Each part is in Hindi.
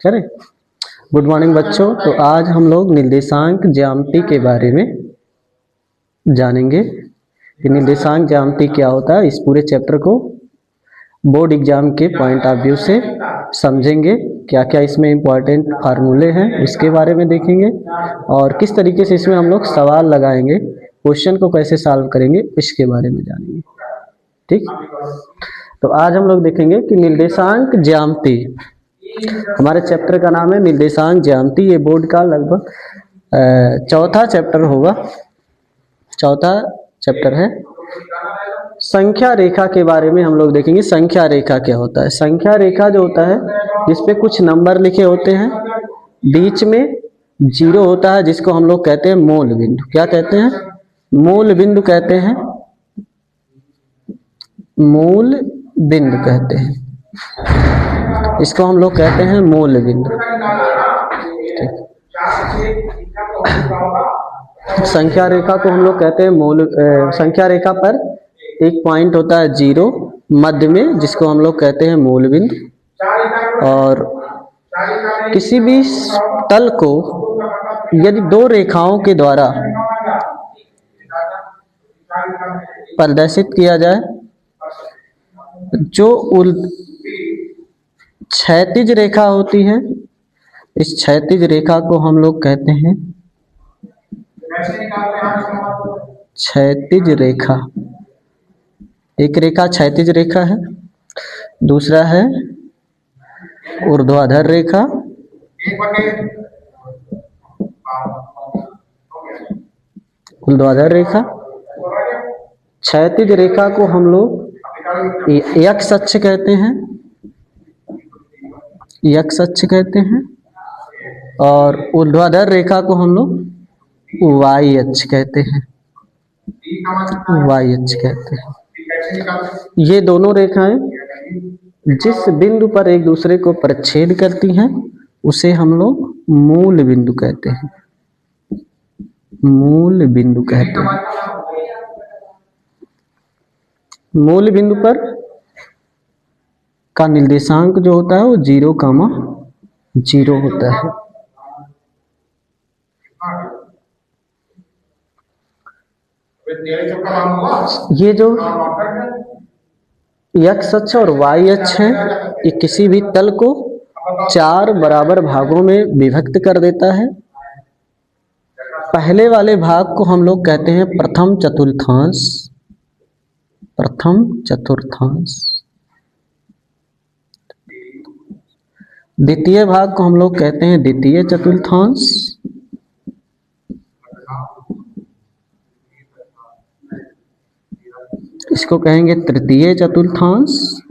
करें। गुड मॉर्निंग बच्चों। तो आज हम लोग निर्देशांक ज्यामिति के बारे में जानेंगे कि निर्देशांक ज्यामिति क्या होता है। इस पूरे चैप्टर को बोर्ड एग्जाम के पॉइंट ऑफ व्यू से समझेंगे। क्या क्या इसमें इम्पोर्टेंट फार्मूले हैं उसके बारे में देखेंगे और किस तरीके से इसमें हम लोग सवाल लगाएंगे, क्वेश्चन को कैसे सॉल्व करेंगे इसके बारे में जानेंगे। ठीक, तो आज हम लोग देखेंगे कि निर्देशांक ज्यामिति, हमारे चैप्टर का नाम है निर्देशांक ज्यामिति। ये बोर्ड का लगभग चौथा चैप्टर होगा, चौथा चैप्टर है। संख्या रेखा के बारे में हम लोग देखेंगे। संख्या रेखा क्या होता है। संख्या रेखा जो होता है जिसपे कुछ नंबर लिखे होते हैं, बीच में जीरो होता है जिसको हम लोग कहते हैं मूल बिंदु। क्या कहते हैं? मूल बिंदु कहते हैं, मूल बिंदु कहते हैं, इसको हम लोग कहते हैं मूल बिंदु। संख्या रेखा को हम लोग कहते हैं मूल। संख्या रेखा पर एक पॉइंट होता है जीरो मध्य में, जिसको हम लोग कहते हैं मूल बिंदु। और किसी भी तल को यदि दो रेखाओं के द्वारा प्रदर्शित किया जाए, जो क्षैतिज रेखा होती है, इस क्षैतिज रेखा को हम लोग कहते हैं क्षैतिज रेखा। एक रेखा क्षैतिज रेखा है, दूसरा है ऊर्ध्वाधर रेखा। ऊर्ध्वाधर रेखा, क्षैतिज रेखा को हम लोग एक्स अक्ष कहते हैं, एक्स अक्ष कहते हैं, और ऊर्ध्वाधर रेखा को हम लोग वाई अक्ष कहते हैं, वाई अक्ष कहते हैं। ये दोनों रेखाएं जिस बिंदु पर एक दूसरे को परिच्छेद करती हैं उसे हम लोग मूल बिंदु कहते हैं, मूल बिंदु कहते हैं। मूल बिंदु पर का निर्देशांक जो होता है वो 0,0 होता है। ये जो एक्स अक्ष और वाई अक्ष है, ये किसी भी तल को 4 बराबर भागों में विभक्त कर देता है। पहले वाले भाग को हम लोग कहते हैं प्रथम चतुर्थांश, प्रथम चतुर्थांश। द्वितीय भाग को हम लोग कहते हैं द्वितीय चतुर्थांश, इसको कहेंगे तृतीय चतुर्थांश,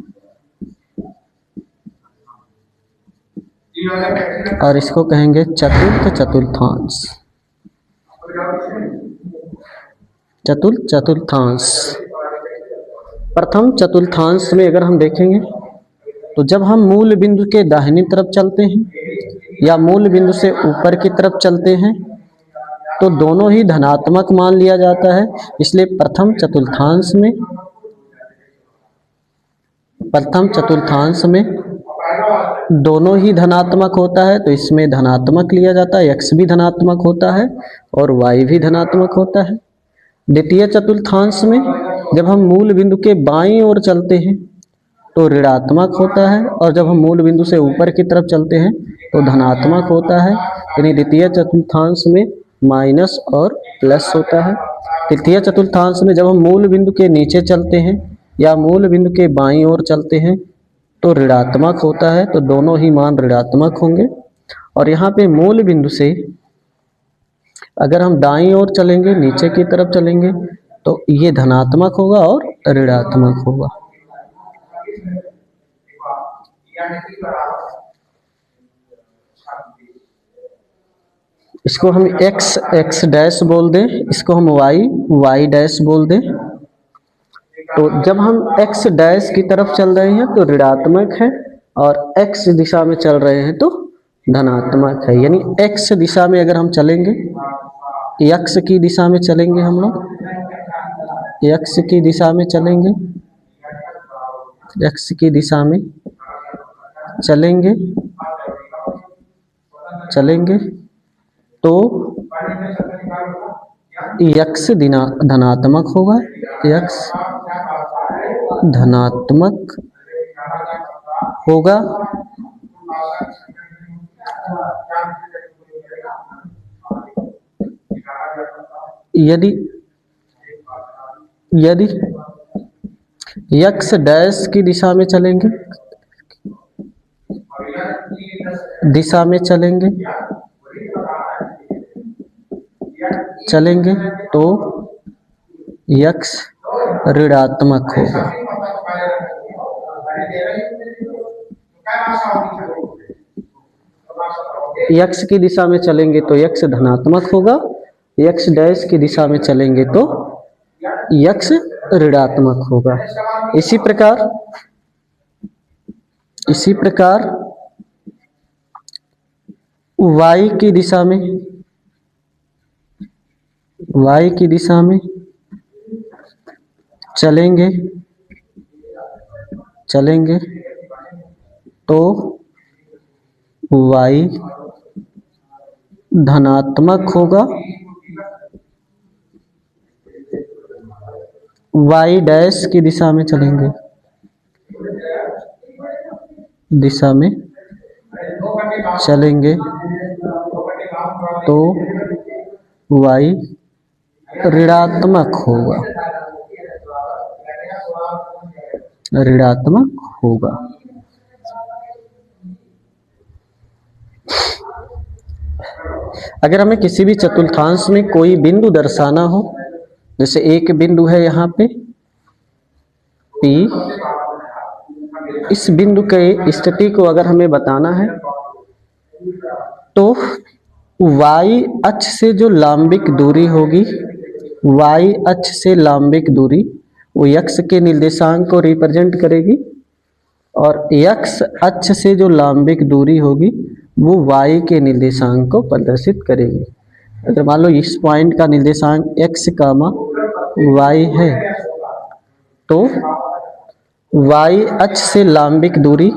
और इसको कहेंगे चतुर्थ चतुर्थांश। चतुर्थ चतुर्थांश। प्रथम चतुर्थांश में अगर हम देखेंगे तो जब हम मूल बिंदु के दाहिनी तरफ चलते हैं या मूल बिंदु से ऊपर की तरफ चलते हैं तो दोनों ही धनात्मक मान लिया जाता है। इसलिए प्रथम चतुर्थांश में दोनों ही धनात्मक होता है, तो इसमें धनात्मक लिया जाता है। x भी धनात्मक होता है और y भी धनात्मक होता है। द्वितीय चतुर्थांश में जब हम मूल बिंदु के बाईं ओर चलते हैं तो ऋणात्मक होता है, और जब हम मूल बिंदु से ऊपर की तरफ चलते हैं तो धनात्मक होता है। यानी द्वितीय चतुर्थांश में माइनस और प्लस होता है। तृतीय चतुर्थांश में जब हम मूल बिंदु के नीचे चलते हैं या मूल बिंदु के बाईं ओर चलते हैं तो ऋणात्मक होता है, तो दोनों ही मान ऋणात्मक होंगे। और यहाँ पे मूल बिंदु से अगर हम दाईं ओर चलेंगे, नीचे की तरफ चलेंगे, तो ये धनात्मक होगा और ऋणात्मक होगा। इसको हम x डैश बोल दें, इसको हम y डैश बोल दें। तो जब हम x डैश की तरफ चल रहे हैं तो ऋणात्मक है, और x दिशा में चल रहे हैं तो धनात्मक है। यानी x दिशा में अगर हम चलेंगे, x की दिशा में चलेंगे, हम लोग x की दिशा में चलेंगे, x की दिशा में चलेंगे चलेंगे तो यक्स धनात्मक होगा, यक्स धनात्मक होगा। यदि यदि यक्स डैश की दिशा में चलेंगे, दिशा में चलेंगे तो यक्स ऋणात्मक होगा। यक्स की दिशा में चलेंगे तो यक्स धनात्मक होगा, यक्स डैश की दिशा में चलेंगे तो यक्स ऋणात्मक होगा। इसी प्रकार y की दिशा में चलेंगे तो y धनात्मक होगा, y डैश की दिशा में चलेंगे तो y ऋणात्मक होगा। अगर हमें किसी भी चतुर्थांश में कोई बिंदु दर्शाना हो, जैसे एक बिंदु है यहाँ पे P, इस बिंदु के स्थिति को अगर हमें बताना है तो y अक्ष से जो लांबिक दूरी होगी, y अक्ष से लांबिक दूरी वो x के निर्देशांक को रिप्रेजेंट करेगी, और x अक्ष से जो लांबिक दूरी होगी वो y के निर्देशांक को प्रदर्शित करेगी। अगर मान लो इस पॉइंट का निर्देशांक x, y है तो y अक्ष से लांबिक दूरी,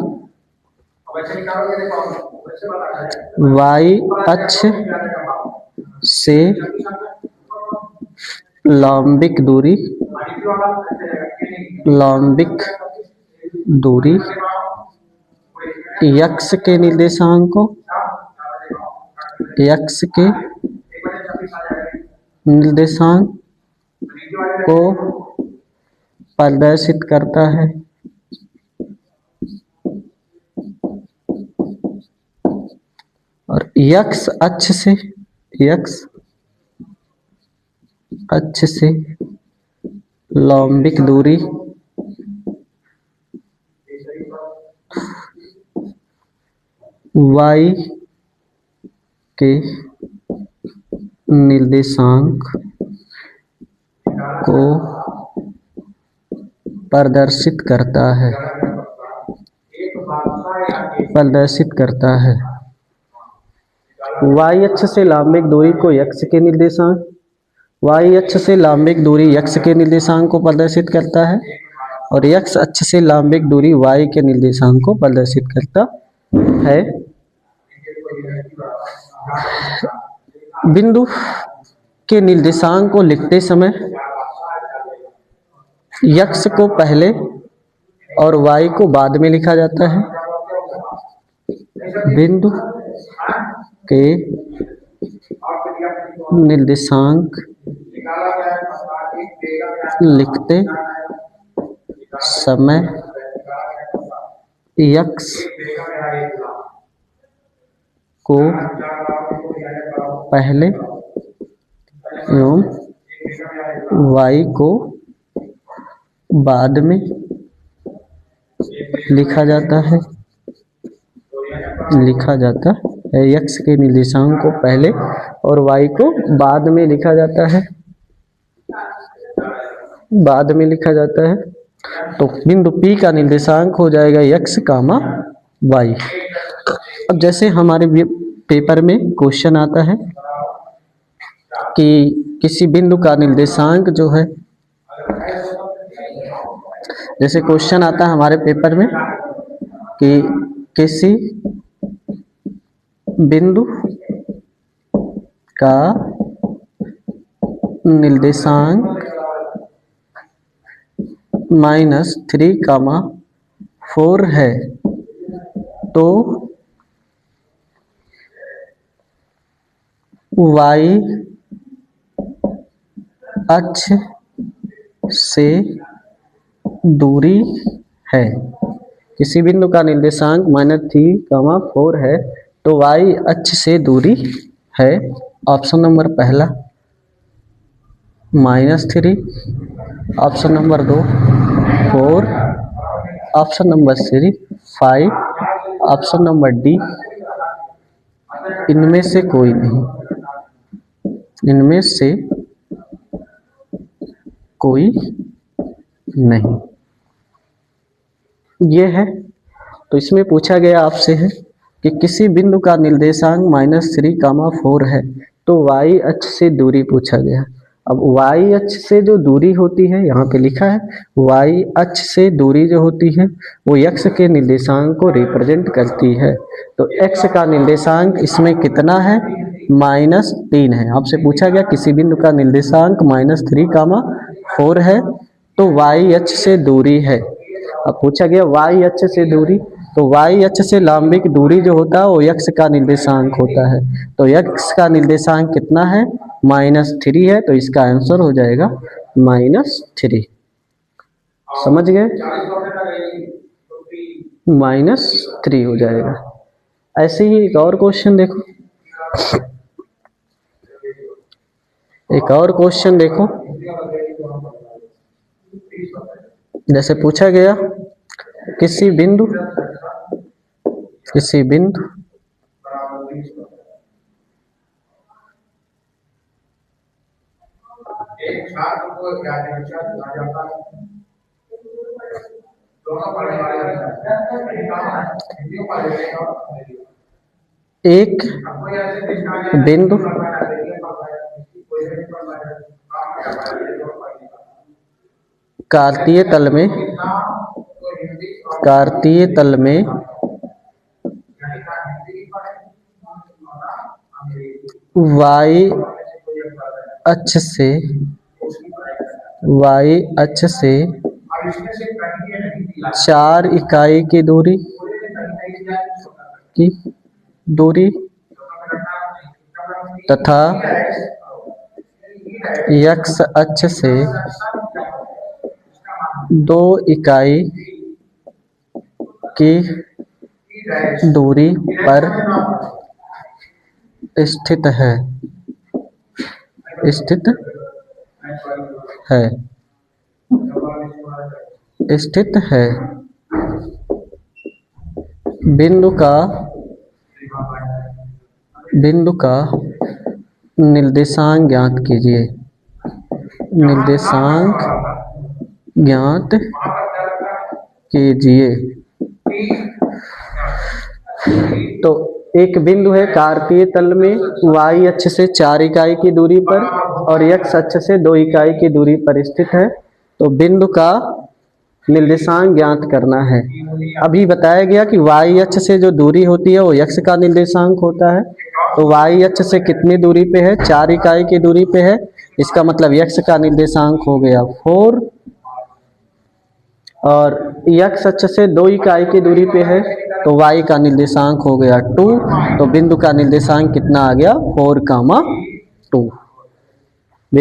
y अक्ष से लांबिक दूरी x के निर्देशांक को प्रदर्शित करता है। और x अक्ष से लंबिक दूरी y के निर्देशांक को प्रदर्शित करता है। y अक्ष से लांबिक दूरी को x के निर्देशांक, y अक्ष से लांबिक दूरी x के निर्देशांक को प्रदर्शित करता है, और x अक्ष से लांबिक दूरी y के निर्देशांक को प्रदर्शित करता है। बिंदु के निर्देशांक को लिखते समय x को पहले और y को बाद में लिखा जाता है। बिंदु के निर्देशांक लिखते समय x को पहले एवं y को बाद में लिखा जाता है। x के निर्देशांक को पहले और y को बाद में लिखा जाता है। तो बिंदु P का निर्देशांक हो जाएगा x, y। अब जैसे हमारे पेपर में क्वेश्चन आता है कि किसी बिंदु का निर्देशांक जो है, जैसे क्वेश्चन आता है हमारे पेपर में कि किसी बिंदु का निर्देशांक -3, 4 है तो y अक्ष से दूरी है। किसी बिंदु का निर्देशांक -3, 4 है तो y अक्ष से दूरी है। ऑप्शन नंबर पहला -3, option number 2 4, option number 3 5, option number D इनमें से कोई नहीं, इनमें से कोई नहीं। ये है तो इसमें पूछा गया आपसे है कि किसी बिंदु का निर्देशांक -3, 4 है तो y अक्ष से दूरी पूछा गया। अब y अक्ष से जो दूरी होती है यहाँ पे लिखा है y अक्ष से दूरी जो होती है वो x के निर्देशांक को रिप्रेजेंट करती है। तो x का निर्देशांक इसमें कितना है? -3 है। आपसे पूछा गया किसी बिंदु का निर्देशांक -3, 4 है तो y अक्ष से दूरी है। अब पूछा गया y अक्ष से दूरी, तो y अक्ष से लंबिक दूरी जो होता है वो x का निर्देशांक होता है। तो x का निर्देशांक कितना है? -3 है। तो इसका आंसर हो जाएगा -3। समझ गए? -3 हो जाएगा। ऐसे ही एक और क्वेश्चन देखो, एक और क्वेश्चन देखो। जैसे पूछा गया किसी बिंदु एक बिंदु कार्तीय तल में y अक्ष से 4 इकाई की दूरी तथा x अक्ष से 2 इकाई की दूरी पर स्थित है। बिंदु का निर्देशांक ज्ञात कीजिए। तो एक बिंदु है कार्तीय तल में y अक्ष से 4 इकाई की दूरी पर और x अक्ष से 2 इकाई की दूरी पर स्थित है। तो बिंदु का निर्देशांक ज्ञात करना है। अभी बताया गया कि y अक्ष से जो दूरी होती है वो x का निर्देशांक होता है। तो y अक्ष से कितनी दूरी पे है? 4 इकाई की दूरी पे है। इसका मतलब x का निर्देशांक हो गया 4 और x अक्ष से 2 इकाई की दूरी पे है तो y का निर्देशांक हो गया 2। तो बिंदु का निर्देशांक कितना आ गया? 4, 2।